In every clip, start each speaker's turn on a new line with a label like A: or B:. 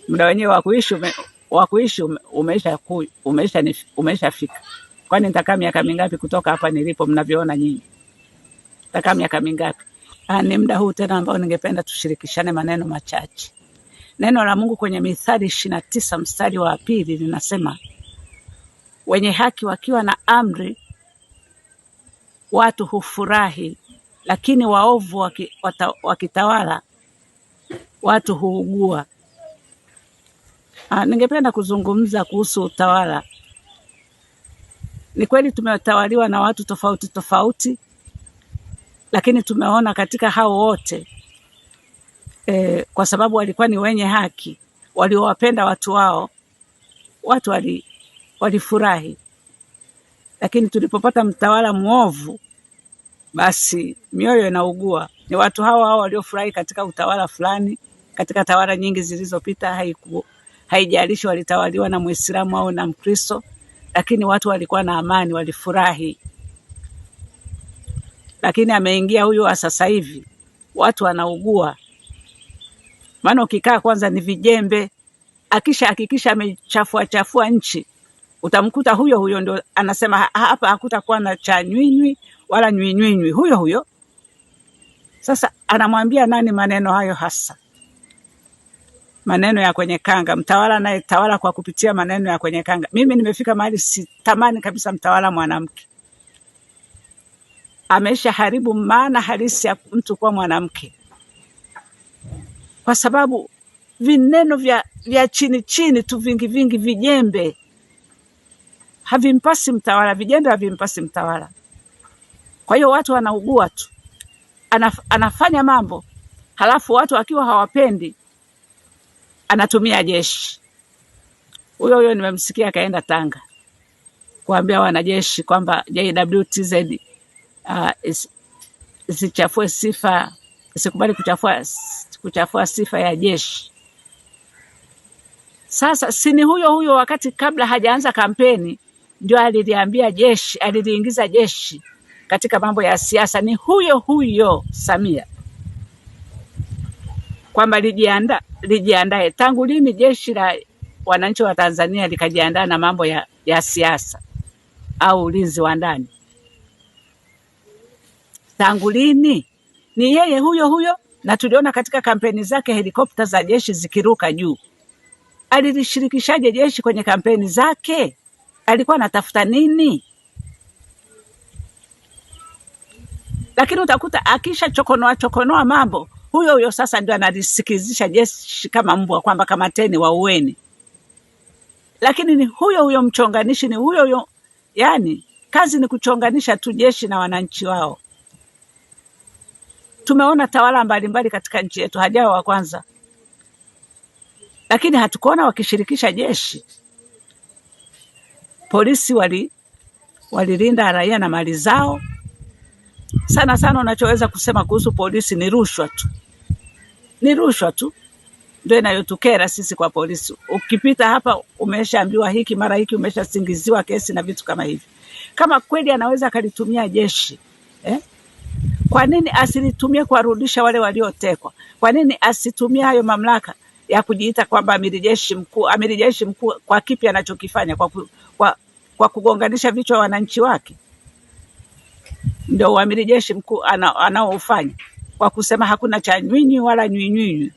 A: muda wenyewe wa kuishi umeshafika. Kwani nitakaa miaka mingapi kutoka hapa nilipo mnavyoona nyinyi? Nitakaa miaka mingapi? Ni muda huu tena ambao ningependa tushirikishane maneno machache. Neno la Mungu kwenye Mithali 29 mstari wa 2 linasema, wenye haki wakiwa na amri watu hufurahi, lakini waovu wakitawala watu huugua. Ningependa kuzungumza kuhusu utawala. Ni kweli tumetawaliwa na watu tofauti tofauti, lakini tumeona katika hao wote kwa sababu walikuwa ni wenye haki, waliowapenda watu wao, watu walifurahi. Lakini tulipopata mtawala muovu, basi mioyo inaugua. Ni watu hao waliofurahi katika utawala fulani, katika tawala nyingi zilizopita, haijalishi walitawaliwa na Muislamu au na Mkristo, lakini watu walikuwa na amani, walifurahi. Lakini ameingia huyu wa sasa hivi, watu wanaugua. Maana ukikaa kwanza ni vijembe, hakikisha amechafua nchi, utamkuta huyo ndio anasema hapa hakutakuwa na cha nywinywi wala nywinywi, huyo. Sasa anamwambia nani maneno hayo hasa? Maneno ya kwenye kanga. Mtawala naye tawala kwa kupitia maneno ya kwenye kanga. Mimi nimefika mahali sitamani kabisa mtawala mwanamke. Amesha haribu maana halisi ya mtu kuwa mwanamke, kwa sababu vineno vya chini tu vingi vijembe havimpasi mtawala, vijembe havimpasi mtawala. Kwa hiyo watu wanaugua tu. Anafanya mambo, halafu watu wakiwa hawapendi anatumia jeshi. Huyo nimemsikia kaenda Tanga kuambia wanajeshi kwamba JWTZ isichafue sifa, isikubali kuchafua sifa ya jeshi. Sasa sini huyo wakati kabla hajaanza kampeni ndio aliliingiza jeshi katika mambo ya siasa. Ni huyo Samia kwamba lijiandae. Tangu lini jeshi la wananchi wa Tanzania likajiandaa na mambo ya siasa au ulinzi wa ndani? Tangu lini? Ni yeye huyo, na tuliona katika kampeni zake helikopta za jeshi zikiruka juu. Alilishirikishaje jeshi kwenye kampeni zake? Alikuwa anatafuta nini? Lakini utakuta akisha chokonoa mambo, huyo sasa ndio analisikizisha jeshi kama mbwa kwamba kamateni waueni. Lakini ni huyo mchonganishi, ni huyo, yani kazi ni kuchonganisha tu jeshi na wananchi wao. Tumeona tawala mbalimbali katika nchi yetu, hajawa wa kwanza, lakini hatukuona wakishirikisha jeshi. Polisi walilinda raia na mali zao. Sana unachoweza kusema kuhusu polisi ni rushwa tu. Ni rushwa tu ndio inayotukera sisi kwa polisi. Ukipita hapa umeshaambiwa hiki, mara hiki umeshasingiziwa kesi na vitu kama hivi. Kama kweli anaweza kalitumia jeshi, kwa nini asilitumie kuwarudisha wale waliotekwa? Kwa nini asitumie hayo mamlaka ya kujiita kwamba amiri jeshi mkuu kwa kipi anachokifanya? Kwa kugonganisha vichwa wananchi wake. Ndio uamiri jeshi mkuu anaofanya kwa kusema hakuna cha nywinywi wala nywinywi.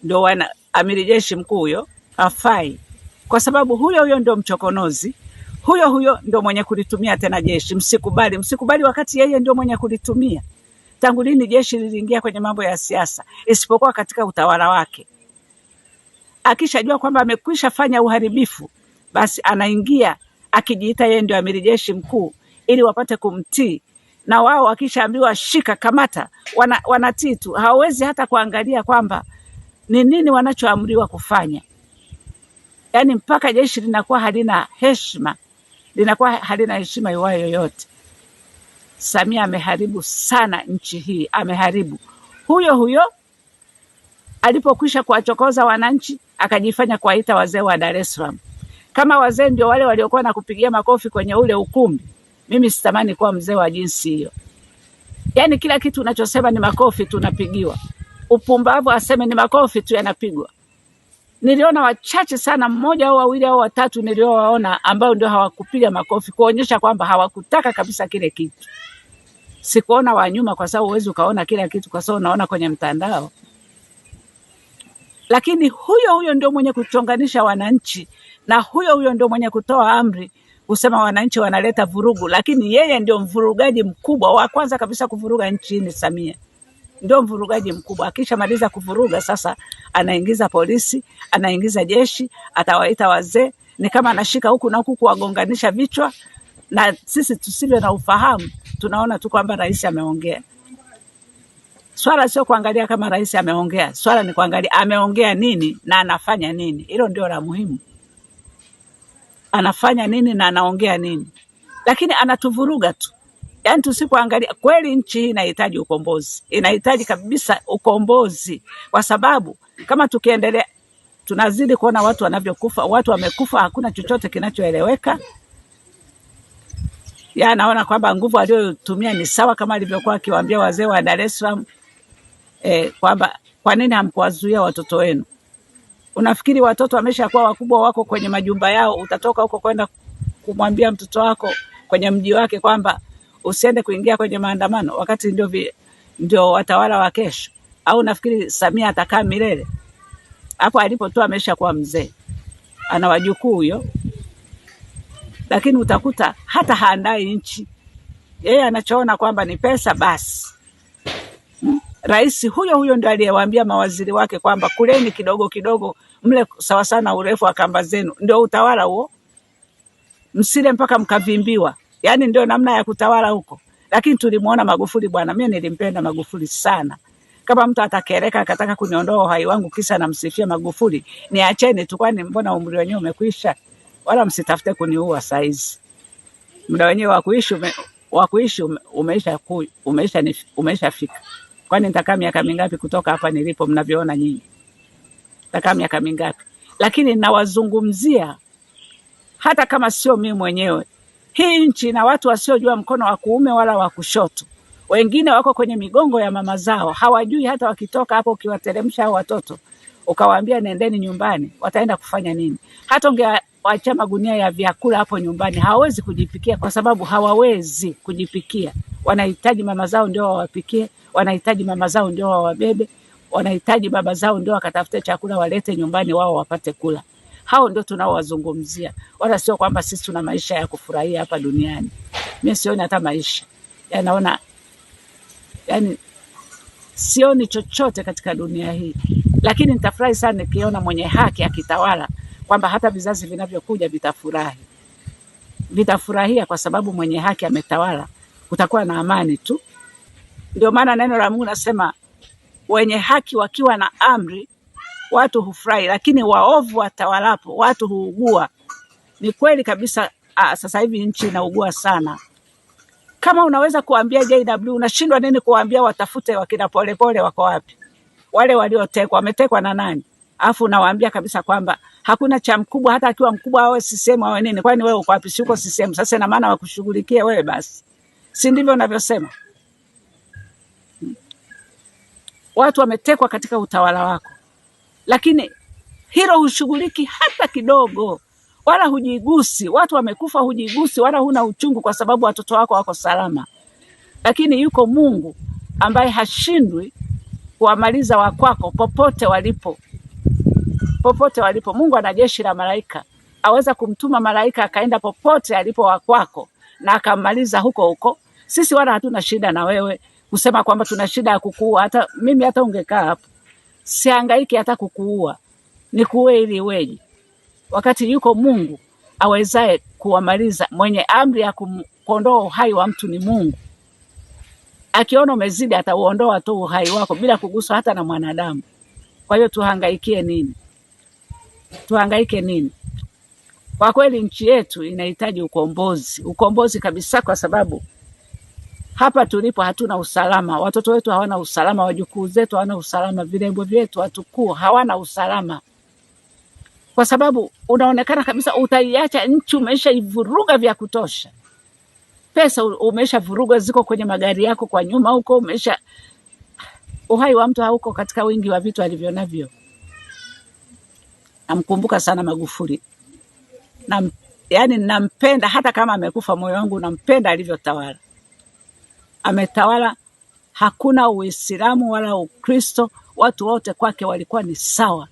A: Ndio amiri jeshi mkuu huyo hafai, kwa sababu huyo ndio mchokonozi. Huyo ndio mwenye kulitumia tena jeshi. Msikubali wakati yeye ndio mwenye kulitumia. Tangu lini jeshi liliingia kwenye mambo ya siasa isipokuwa katika utawala wake? Akishajua kwamba amekwisha fanya uharibifu, basi anaingia akijiita yeye ndio amiri jeshi mkuu ili wapate kumtii. Na wao wakishaambiwa shika, kamata, wanatii tu. Hawezi hata kuangalia kwamba ni nini wanachoamriwa kufanya. Yaani mpaka jeshi linakuwa halina heshima iwayo yoyote. Samia ameharibu sana nchi hii, ameharibu. Huyo alipokwisha kuwachokoza wananchi akajifanya kuwaita wazee wa Dar es Salaam. Kama wazee ndio wale waliokuwa na kupigia makofi kwenye ule ukumbi, mimi sitamani kuwa mzee wa jinsi hiyo. Yaani kila kitu unachosema ni makofi tu unapigiwa. Upumbavu aseme ni makofi tu yanapigwa. Niliona wachache sana, mmoja au wawili au watatu niliowaona ambao ndio hawakupiga makofi kuonyesha kwamba hawakutaka kabisa kile kitu. Sikuona wa nyuma kwa sababu huwezi ukaona kila kitu kwa sababu unaona kwenye mtandao. Lakini huyo ndio mwenye kuchonganisha wananchi, na huyo ndio mwenye kutoa amri kusema wananchi wanaleta vurugu, lakini yeye ndio mvurugaji mkubwa wa kwanza kabisa kuvuruga nchi ni Samia. Ndio mvurugaji mkubwa. Akishamaliza kuvuruga sasa anaingiza polisi, anaingiza jeshi, atawaita wazee, ni kama anashika huku na huku kuwagonganisha vichwa, na sisi tusivyo na ufahamu tunaona tu kwamba rais ameongea. Swala sio kuangalia kama rais ameongea, swala ni kuangalia ameongea nini na anafanya nini. Hilo ndio la muhimu. Anafanya nini na anaongea nini. Lakini anatuvuruga tu. Yaani tusipoangalia kweli nchi hii inahitaji ukombozi. Inahitaji kabisa ukombozi kwa sababu kama tukiendelea tunazidi kuona watu wanavyokufa, watu wamekufa, hakuna chochote kinachoeleweka. Ya naona kwamba nguvu aliyotumia ni sawa kama alivyokuwa akiwaambia wazee wa Dar es Salaam kwamba kwa nini hamkuwazuia watoto wenu? Unafikiri watoto wameshakuwa wakubwa, wako kwenye majumba yao, utatoka huko kwenda kumwambia mtoto wako kwenye mji wake kwamba usiende kuingia kwenye maandamano wakati ndio watawala wa kesho? Au nafikiri Samia atakaa milele? Hapo alipo tu ameshakuwa mzee, ana wajukuu huyo, lakini utakuta hata haandai nchi. Yeye anachoona kwamba ni pesa basi. Rais huyo ndio aliyewaambia mawaziri wake kwamba kuleni kidogo kidogo, mle sawa sana urefu wa kamba zenu. Ndio utawala huo, msile mpaka mkavimbiwa. Yani ndio namna ya kutawala huko. Lakini tulimuona Magufuli bwana, mimi nilimpenda Magufuli sana. Kama mtu atakereka akataka kuniondoa uhai wangu kisa namsifia Magufuli, niacheni tu, kwani mbona umri wenyewe umekwisha? Wala msitafute kuniua saizi. Muda wenyewe wa kuishi umeshafika. Kwani nitakaa miaka mingapi kutoka hapa nilipo mnavyoona nyinyi? Nitakaa miaka mingapi? Lakini nawazungumzia hata kama sio mimi mwenyewe. Hii nchi na watu wasiojua mkono wa kuume wala wa kushoto. Wengine wako kwenye migongo ya mama zao, hawajui hata wakitoka hapo ukiwateremsha hao watoto ukawaambia nendeni nyumbani, wataenda kufanya nini? Hata ungewaachia magunia ya vyakula hapo nyumbani, hawawezi kujipikia kwa sababu hawawezi kujipikia. Wanahitaji mama zao ndio wawapikie, wanahitaji mama zao ndio wawabebe, wanahitaji baba zao ndio wakatafute chakula walete nyumbani wao wapate kula. Hao ndio tunaowazungumzia. Wala sio kwamba sisi tuna maisha ya kufurahia hapa duniani. Mimi sioni hata maisha. Naona sioni chochote katika dunia hii. Lakini nitafurahi sana nikiona mwenye haki akitawala, kwamba hata vizazi vinavyokuja vitafurahi. Vitafurahia kwa sababu mwenye haki ametawala, kutakuwa na amani tu. Ndio maana neno la Mungu nasema wenye haki wakiwa na amri watu hufurahi, lakini waovu watawalapo watu huugua. Ni kweli kabisa. Sasa hivi nchi inaugua sana. Kama unaweza kuambia JW, unashindwa nini kuambia watafute wakina Polepole wako wapi? Wale waliotekwa, wametekwa na nani? Afu unawaambia kabisa kwamba hakuna cha mkubwa, hata akiwa mkubwa awe CCM awe nini. Kwani wewe uko wapi? Siko CCM. Sasa ina maana wakushughulikie wewe basi. Si ndivyo unavyosema? Watu wametekwa katika utawala wako, lakini hilo hushughuliki hata kidogo, wala hujigusi. Watu wamekufa, hujigusi wala huna uchungu kwa sababu watoto wako wako salama. Lakini yuko Mungu ambaye hashindwi kuwamaliza wakwako popote walipo. Popote walipo. Mungu ana jeshi la malaika. Aweza kumtuma malaika akaenda popote alipo wakwako na akamaliza huko huko. Sisi wala hatuna shida na wewe kusema kwamba tuna shida ya kukuua. Hata mimi hata ungekaa hapo sihangaiki hata kukuua. Nikuue ili weje. Wakati yuko Mungu awezaye kuwamaliza. Mwenye amri ya kuondoa uhai wa mtu ni Mungu. Akiona umezidi atauondoa tu uhai wako bila kuguswa hata na mwanadamu. Kwa hiyo tuhangaikie nini? Tuhangaike nini? Kwa kweli nchi yetu inahitaji ukombozi. Ukombozi kabisa, kwa sababu hapa tulipo hatuna usalama. Watoto wetu hawana usalama, wajukuu zetu hawana usalama, vilembo vyetu watukuu hawana usalama. Kwa sababu unaonekana kabisa utaiacha nchi umeshaivuruga vya kutosha. Pesa umeshavuruga ziko kwenye magari yako kwa nyuma huko, uhai wa mtu hauko katika wingi wa vitu alivyonavyo. Namkumbuka sana Magufuli. Yani nampenda hata kama amekufa, moyo wangu nampenda alivyotawala. Ametawala, hakuna Uislamu wala Ukristo, watu wote kwake walikuwa ni sawa.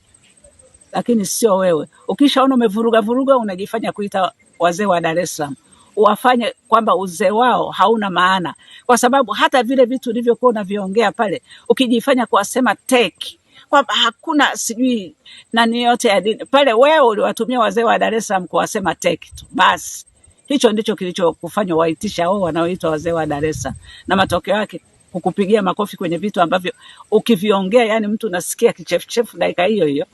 A: Lakini sio wewe. Ukishaona umevuruga unajifanya kuita wazee wa Dar es Salaam. Uwafanye kwamba uzee wao hauna maana. Kwa sababu hata vile vitu ulivyokuwa unaviongea pale, ukijifanya kuwasema teki, kwamba hakuna sijui nani yote ya dini. Pale wewe uliwatumia wazee wa Dar es Salaam kuwasema teki tu. Basi hicho ndicho kilichokufanya waitisha wao wanaoitwa wazee wa Dar es Salaam. Na matokeo yake kukupigia makofi kwenye vitu ambavyo ukiviongea, yani mtu unasikia kichefuchefu dakika hiyo hiyo.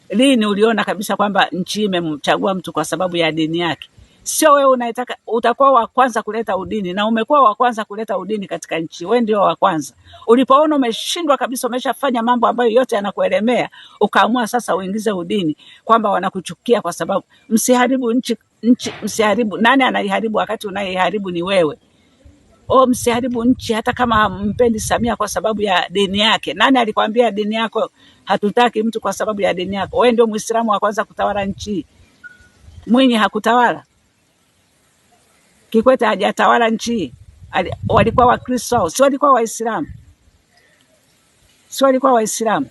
A: Lini uliona kabisa kwamba nchi imemchagua mtu kwa sababu ya dini yake? Sio wewe unayetaka utakuwa wa kwanza kuleta udini, na umekuwa wa kwanza kuleta udini katika nchi. Wewe ndio wa kwanza. Ulipoona umeshindwa kabisa, umeshafanya mambo ambayo yote yanakuelemea, ukaamua sasa uingize udini, kwamba wanakuchukia kwa sababu msiharibu nchi msiharibu. Nani anaiharibu wakati unaiharibu ni wewe? Msiharibu nchi hata kama mpendi Samia kwa sababu ya dini yake. Nani alikwambia dini yako hatutaki mtu kwa sababu ya dini yako? Wewe ndio Muislamu wa kwanza kutawala nchi. Mwinyi hakutawala. Kikwete hajatawala nchi. Walikuwa Wakristo, si walikuwa Waislamu. Si walikuwa Waislamu.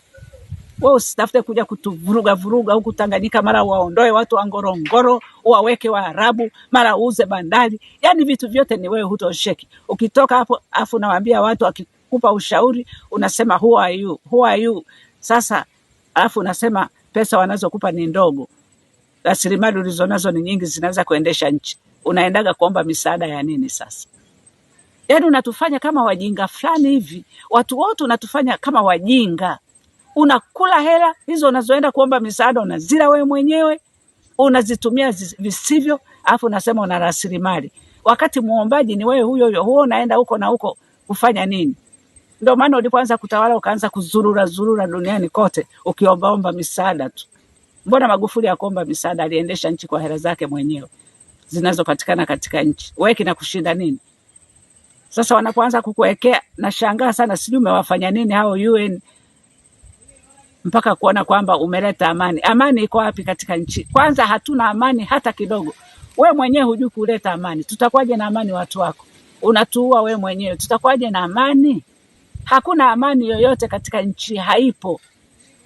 A: Wewe usitafute kuja kutuvuruga huku Tanganyika, mara waondoe watu wa Ngorongoro, waweke Waarabu, mara uuze bandari. Yani vitu vyote ni wewe, hutosheki. Ukitoka hapo afu nawaambia watu akikupa ushauri unasema who are you? Who are you? Sasa afu unasema pesa wanazokupa ni ndogo. Rasilimali ulizonazo ni nyingi, zinaweza kuendesha nchi. Unaendaga kuomba misaada ya nini sasa? Yani unatufanya kama wajinga fulani hivi. Watu wote unatufanya kama wajinga. Unakula hela hizo unazoenda kuomba misaada, unazila wewe mwenyewe, unazitumia visivyo, afu unasema una rasilimali. Wakati muombaji ni wewe huyo huo, unaenda huko na huko kufanya nini? Ndio maana ulipoanza kutawala ukaanza kuzurura duniani kote ukiombaomba misaada tu. Mbona Magufuli akuomba misaada? Aliendesha nchi kwa hela zake mwenyewe zinazopatikana katika nchi. Wewe kinakushinda nini? Sasa wanapoanza kukuwekea, nashangaa sana, sijui umewafanya nini hao UN mpaka kuona kwamba umeleta amani. Amani iko wapi katika nchi? Kwanza hatuna amani hata kidogo. Wewe mwenyewe hujui kuleta amani. Tutakwaje na amani watu wako? Unatuua wewe mwenyewe. Tutakwaje na amani? Hakuna amani yoyote katika nchi, haipo.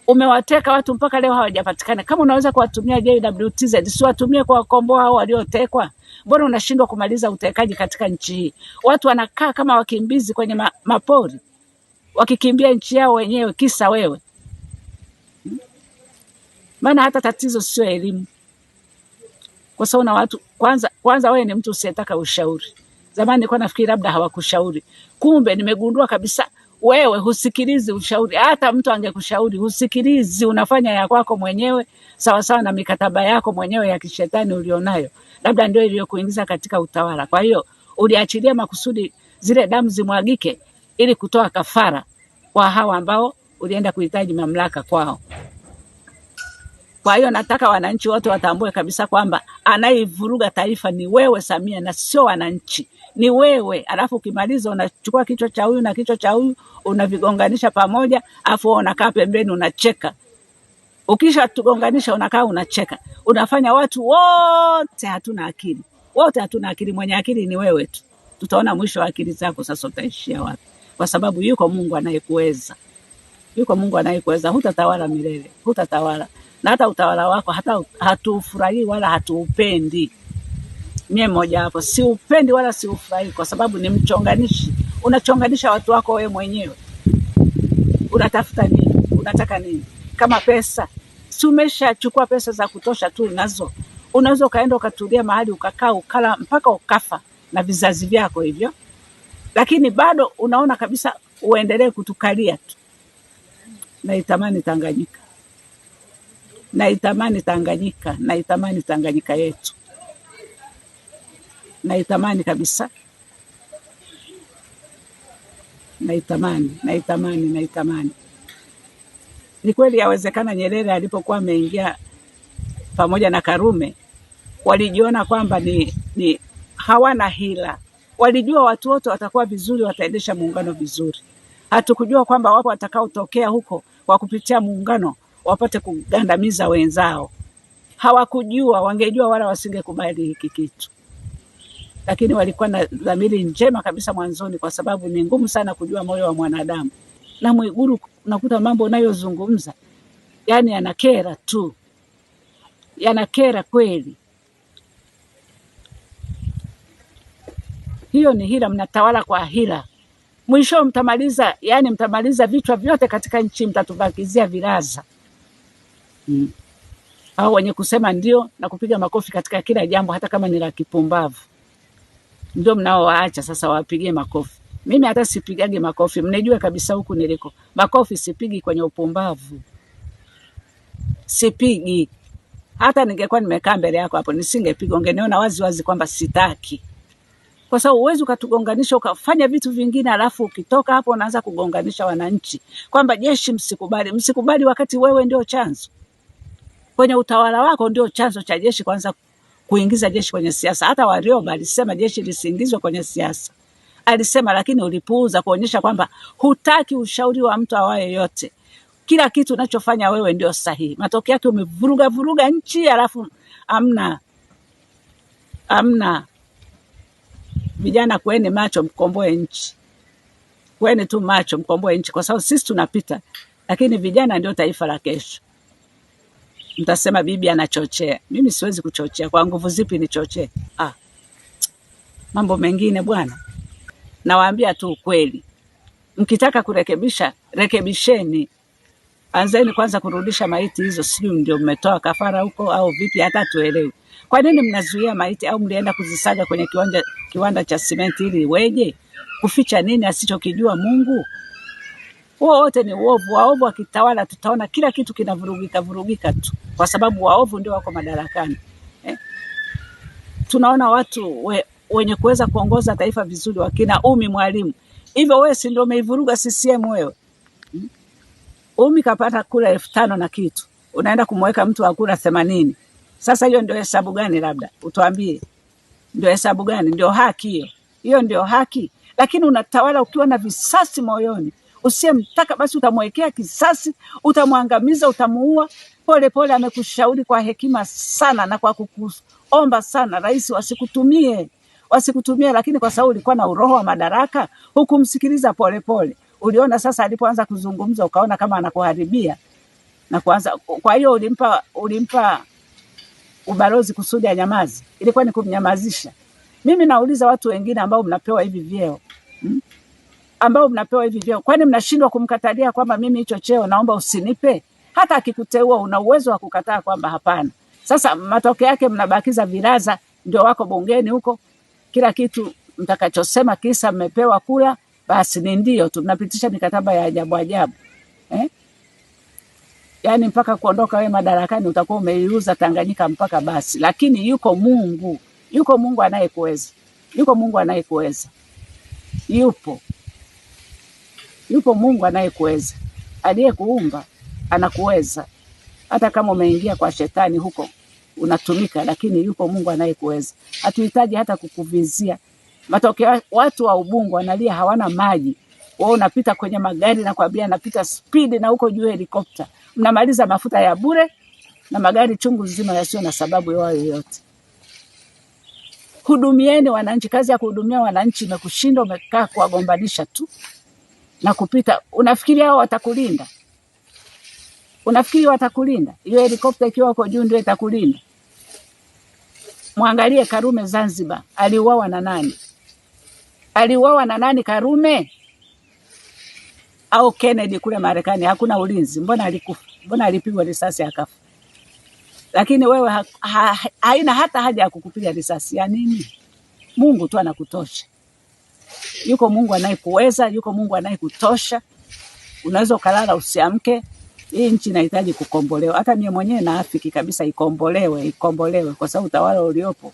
A: Umewateka watu mpaka leo hawajapatikana. Kama unaweza kuwatumia JWTZ, si watumie kwa wakomboa hao waliotekwa. Mbona unashindwa kumaliza utekaji katika nchi hii? Watu wanakaa kama wakimbizi kwenye mapori, wakikimbia nchi yao wenyewe kisa wewe. Maana hata tatizo sio elimu. Kwa sababu na watu kwanza wewe ni mtu usiyetaka ushauri. Zamani nilikuwa nafikiri labda hawakushauri. Kumbe nimegundua kabisa wewe husikilizi ushauri. Hata mtu angekushauri husikilizi, unafanya ya kwako mwenyewe sawa sawa na mikataba yako mwenyewe ya kishetani ulionayo. Labda ndio iliyokuingiza katika utawala. Kwa hiyo uliachilia makusudi zile damu zimwagike ili kutoa kafara kwa hawa ambao ulienda kuhitaji mamlaka kwao. Kwa hiyo nataka wananchi wote watambue kabisa kwamba anayevuruga taifa ni wewe Samia, na sio wananchi. Ni wewe. Alafu ukimaliza unachukua kichwa cha huyu na kichwa cha huyu unavigonganisha pamoja, afu unakaa pembeni unacheka. Ukisha tugonganisha unakaa unacheka. Unafanya watu wote hatuna akili. Wote hatuna akili, mwenye akili ni wewe tu. Tutaona mwisho wa akili zako sasa utaishia wapi. Kwa sababu yuko Mungu anayekuweza. Yuko Mungu anayekuweza, hutatawala milele, hutatawala. Na hata utawala wako hata hatufurahi wala hatuupendi. Mie mmoja hapo, si upendi wala si ufurahi, kwa sababu ni mchonganishi. Unachonganisha watu wako wewe mwenyewe. Unatafuta nini? Unataka nini? Kama pesa, si umeshachukua pesa za kutosha tu nazo. Unaweza kaenda ukatulia mahali ukakaa ukala mpaka ukafa na vizazi vyako hivyo. Lakini bado unaona kabisa uendelee kutukalia tu. Naitamani Tanganyika. Naitamani Tanganyika, naitamani Tanganyika yetu. Naitamani kabisa. Naitamani. Ni kweli yawezekana Nyerere alipokuwa ameingia pamoja na Karume, walijiona kwamba ni hawana hila. Walijua watu wote watakuwa vizuri, wataendesha muungano vizuri. Hatukujua kwamba wapo watakao tokea huko kwa kupitia muungano wapate kugandamiza wenzao. Hawakujua, wangejua wala wasingekubali hiki kitu. Lakini walikuwa na dhamiri njema kabisa mwanzoni, kwa sababu ni ngumu sana kujua moyo wa mwanadamu. Na Mwigulu unakuta mambo unayozungumza yani yanakera tu. Yanakera kweli. Hiyo ni hila, mnatawala kwa hila. Mwisho mtamaliza, yani mtamaliza vichwa vyote katika nchi, mtatubakizia viraza. Hao wenye kusema ndio na kupiga makofi katika kila jambo, hata kama ni la kipumbavu, ndio mnaowaacha sasa wapigie makofi. Mimi hata sipigage makofi, mnejua kabisa huku niliko. Makofi sipigi kwenye upumbavu. Sipigi. Hata ningekuwa nimekaa mbele yako hapo nisingepiga, ungeniona wazi wazi kwamba sitaki. Kwa sababu uwezo ukatugonganisha ukafanya vitu vingine, alafu ukitoka hapo unaanza kugonganisha wananchi kwamba jeshi msikubali. Msikubali wakati wewe ndio chanzo. Kwenye utawala wako ndio chanzo cha jeshi kwanza kuingiza jeshi kwenye siasa. Hata Warioba alisema jeshi lisiingizwe kwenye siasa. Alisema, lakini ulipuuza kuonyesha kwamba hutaki ushauri wa mtu awaye yote. Kila kitu unachofanya wewe ndio sahihi. Matokeo yake umevuruga nchi, alafu amna. Vijana kweni macho, mkomboe nchi. Kweni tu macho, mkomboe nchi, kwa sababu sisi tunapita, lakini vijana ndio taifa la kesho. Mtasema bibi anachochea. Mimi siwezi kuchochea. Kwa nguvu zipi nichochee? Mambo mengine bwana. Nawaambia tu ukweli. Mkitaka kurekebisha, rekebisheni. Anzeni kwanza kurudisha maiti hizo, sio ndio mmetoa kafara huko au vipi, hata tuelewe. Kwa nini mnazuia maiti, au mlienda kuzisaga kwenye kiwanda cha simenti ili weje? Kuficha nini asichokijua Mungu? Huo wote ni uovu. Waovu wakitawala tutaona kila kitu kinavurugika tu, kwa sababu waovu ndio wako madarakani. Tunaona watu wenye kuweza kuongoza taifa vizuri, wakina Umi Mwalimu. Hivyo wewe si ndio umeivuruga CCM wewe? Umi kapata kura 5,000 na kitu. Unaenda kumweka mtu wa kura 80. Sasa hiyo ndio hesabu gani? Labda utuambie. Ndio hesabu gani? Ndio haki hiyo? Hiyo ndio haki? Lakini unatawala ukiwa na visasi moyoni. Usiyemtaka basi utamwekea kisasi, utamwangamiza, utamuua. Pole pole amekushauri kwa hekima sana na kwa kukuomba sana, rais wasikutumie, lakini kwa sababu ulikuwa na uroho wa madaraka, hukumsikiliza pole pole. Uliona sasa alipoanza kuzungumza ukaona kama anakuharibia na kuanza. Kwa hiyo ulimpa ubalozi kusudi anyamazi. Ilikuwa ni kumnyamazisha. Mimi nauliza watu wengine ambao mnapewa hivi vyeo. Kwani mnashindwa kumkatalia kwamba mimi hicho cheo naomba usinipe? Hata akikuteua una uwezo wa kukataa kwamba hapana. Sasa matokeo yake mnabakiza viraza, ndio wako bungeni huko. Kila kitu mtakachosema kisa mmepewa kula, basi ni ndio tunapitisha mikataba ya ajabu. Yaani mpaka kuondoka wewe madarakani utakuwa umeiuza Tanganyika mpaka basi. Lakini yuko Mungu anayekuweza. Yupo Mungu anayekuweza. Aliyekuumba anakuweza. Hata kama umeingia kwa shetani huko unatumika, lakini yuko Mungu anayekuweza. Hatuhitaji hata kukuvizia. Matokeo watu wa Ubungo wanalia hawana maji. Wao unapita kwenye magari na kuambia napita speed na huko juu helikopta. Mnamaliza mafuta ya bure na magari chungu nzima yasio na sababu yoyote. Hudumieni wananchi. Kazi ya kuhudumia wananchi imekushinda, umekaa kuwagombanisha tu na kupita. Unafikiri hao watakulinda? Hiyo helikopta ikiwa huko juu ndio itakulinda? Muangalie Karume Zanzibar, aliuawa na nani? Karume au Kennedy kule Marekani? Hakuna ulinzi. Mbona alikufa? Mbona alipigwa risasi akafa? Lakini wewe haina hata haja ya kukupiga risasi ya nini? Mungu tu anakutosha. Yuko Mungu anayekuweza, yuko Mungu anayekutosha. Unaweza kulala usiamke. Hii nchi inahitaji kukombolewa. Hata mimi mwenyewe naafiki kabisa ikombolewe, kwa sababu utawala uliopo